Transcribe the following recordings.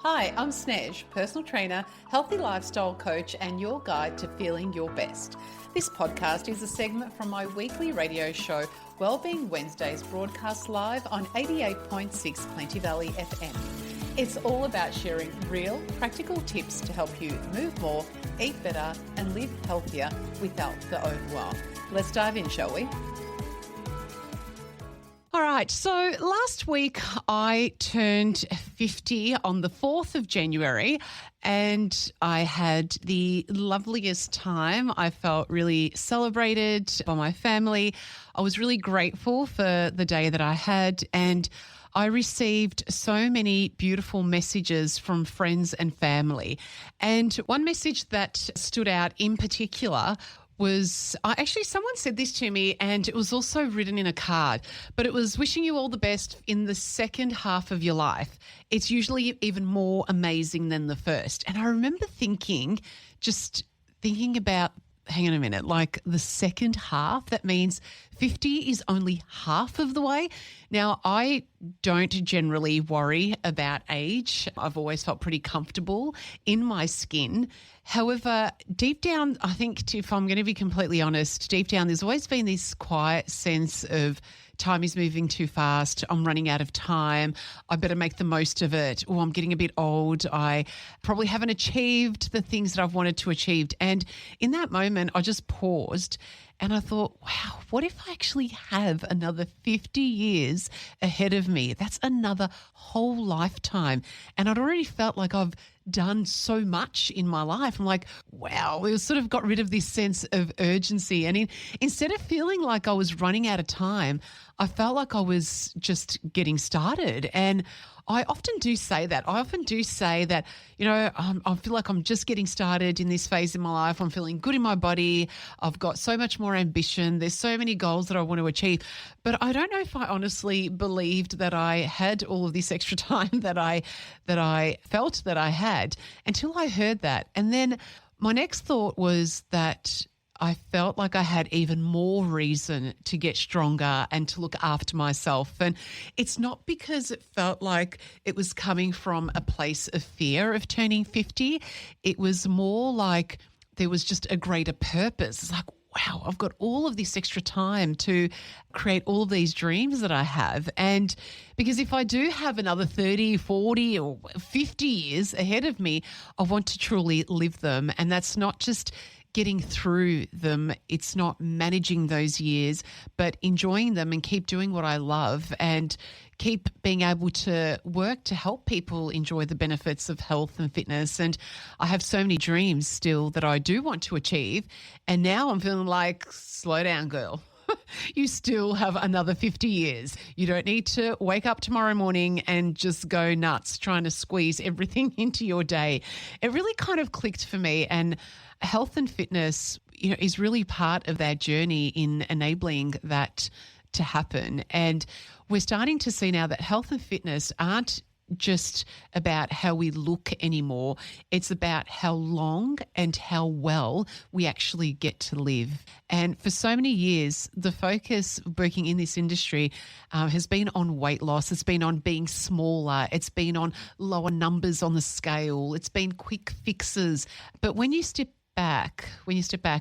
Hi, I'm Snez, personal trainer, healthy lifestyle coach, and your guide to feeling your best. This podcast is a segment from my weekly radio show, Wellbeing Wednesdays, broadcast live on 88.6 Plenty Valley FM. It's all about sharing real, practical tips to help you move more, eat better, and live healthier without the overwhelm. Let's dive in, shall we? All right, so last week I turned 50 on the 4th of January and I had the loveliest time. I felt really celebrated by my family. I was really grateful for the day that I had, and I received so many beautiful messages from friends and family. And one message that stood out in particular was someone said this to me, and it was also written in a card, but it was wishing you all the best in the second half of your life. It's usually even more amazing than the first. And I remember thinking about, hang on a minute, like the second half, that means 50 is only half of the way. Now, I don't generally worry about age. I've always felt pretty comfortable in my skin. However, deep down, I think, if I'm going to be completely honest, deep down, there's always been this quiet sense of time is moving too fast. I'm running out of time. I better make the most of it. Oh, I'm getting a bit old. I probably haven't achieved the things that I've wanted to achieve. And in that moment, I just paused and I thought, wow, what if I actually have another 50 years ahead of me? That's another whole lifetime. And I'd already felt like I've done so much in my life. I'm like, wow, we sort of got rid of this sense of urgency. And instead of feeling like I was running out of time, I felt like I was just getting started. And I often do say that. I feel like I'm just getting started in this phase in my life. I'm feeling good in my body. I've got so much more ambition. There's so many goals that I want to achieve. But I don't know if I honestly believed that I had all of this extra time that I felt that I had until I heard that. And then my next thought was that I felt like I had even more reason to get stronger and to look after myself. And it's not because it felt like it was coming from a place of fear of turning 50. It was more like there was just a greater purpose. It's like, wow, I've got all of this extra time to create all of these dreams that I have. And because if I do have another 30, 40 or 50 years ahead of me, I want to truly live them. And that's not just getting through them. It's not managing those years, but enjoying them and keep doing what I love and keep being able to work to help people enjoy the benefits of health and fitness. And I have so many dreams still that I do want to achieve. And now I'm feeling like, slow down, girl. You still have another 50 years. You don't need to wake up tomorrow morning and just go nuts trying to squeeze everything into your day. It really kind of clicked for me, and health and fitness, is really part of that journey in enabling that to happen. And we're starting to see now that health and fitness aren't just about how we look anymore. It's about how long and how well we actually get to live. And for so many years, the focus working in this industry has been on weight loss. It's been on being smaller. It's been on lower numbers on the scale. It's been quick fixes. But when you step back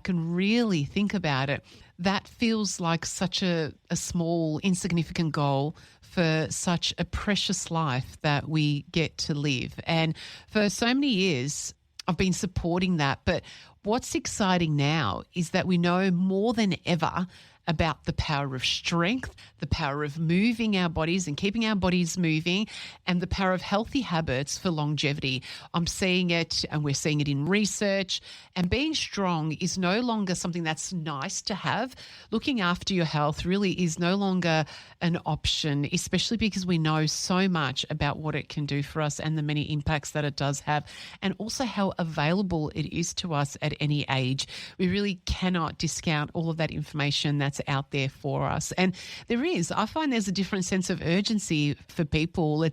and really think about it, that feels like such a small, insignificant goal for such a precious life that we get to live. And for so many years, I've been supporting that. But what's exciting now is that we know more than ever about the power of strength, the power of moving our bodies and keeping our bodies moving, and the power of healthy habits for longevity. I'm seeing it, and we're seeing it in research. And being strong is no longer something that's nice to have. Looking after your health really is no longer an option, especially because we know so much about what it can do for us and the many impacts that it does have, and also how available it is to us at any age. We really cannot discount all of that information that's out there for us. And I find there's a different sense of urgency for people.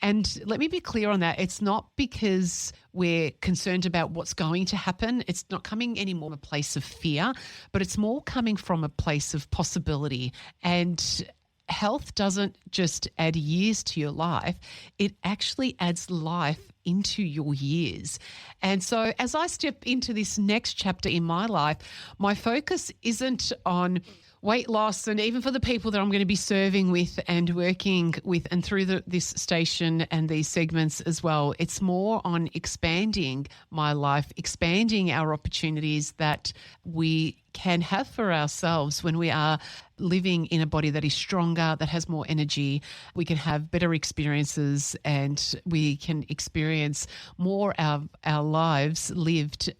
And let me be clear on that. It's not because we're concerned about what's going to happen. It's not coming anymore from a place of fear, but it's more coming from a place of possibility. And health doesn't just add years to your life, it actually adds life into your years. And so as I step into this next chapter in my life, my focus isn't on weight loss, and even for the people that I'm going to be serving with and working with and through this station and these segments as well, it's more on expanding my life, expanding our opportunities that we can have for ourselves when we are living in a body that is stronger, that has more energy. We can have better experiences and we can experience more of our lives lived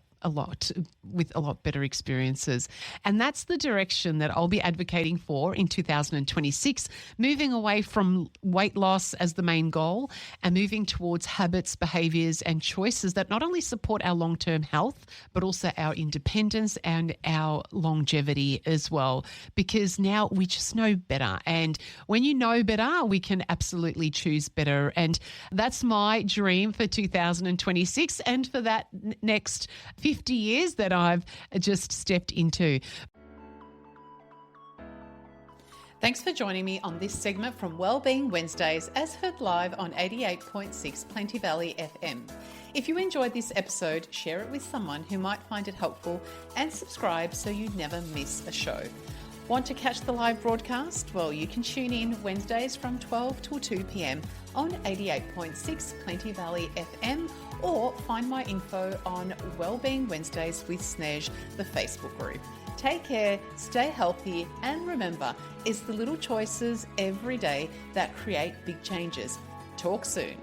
with a lot better experiences. And that's the direction that I'll be advocating for in 2026, moving away from weight loss as the main goal and moving towards habits, behaviors, and choices that not only support our long-term health, but also our independence and our longevity as well. Because now we just know better. And when you know better, we can absolutely choose better. And that's my dream for 2026 and for that next 50 years that I've just stepped into. Thanks for joining me on this segment from Wellbeing Wednesdays, as heard live on 88.6 Plenty Valley FM. If you enjoyed this episode, share it with someone who might find it helpful and subscribe so you never miss a show. Want to catch the live broadcast? Well, you can tune in Wednesdays from 12 till 2 p.m. on 88.6 Plenty Valley FM, or find my info on Wellbeing Wednesdays with Snez, the Facebook group. Take care, stay healthy, and remember, it's the little choices every day that create big changes. Talk soon.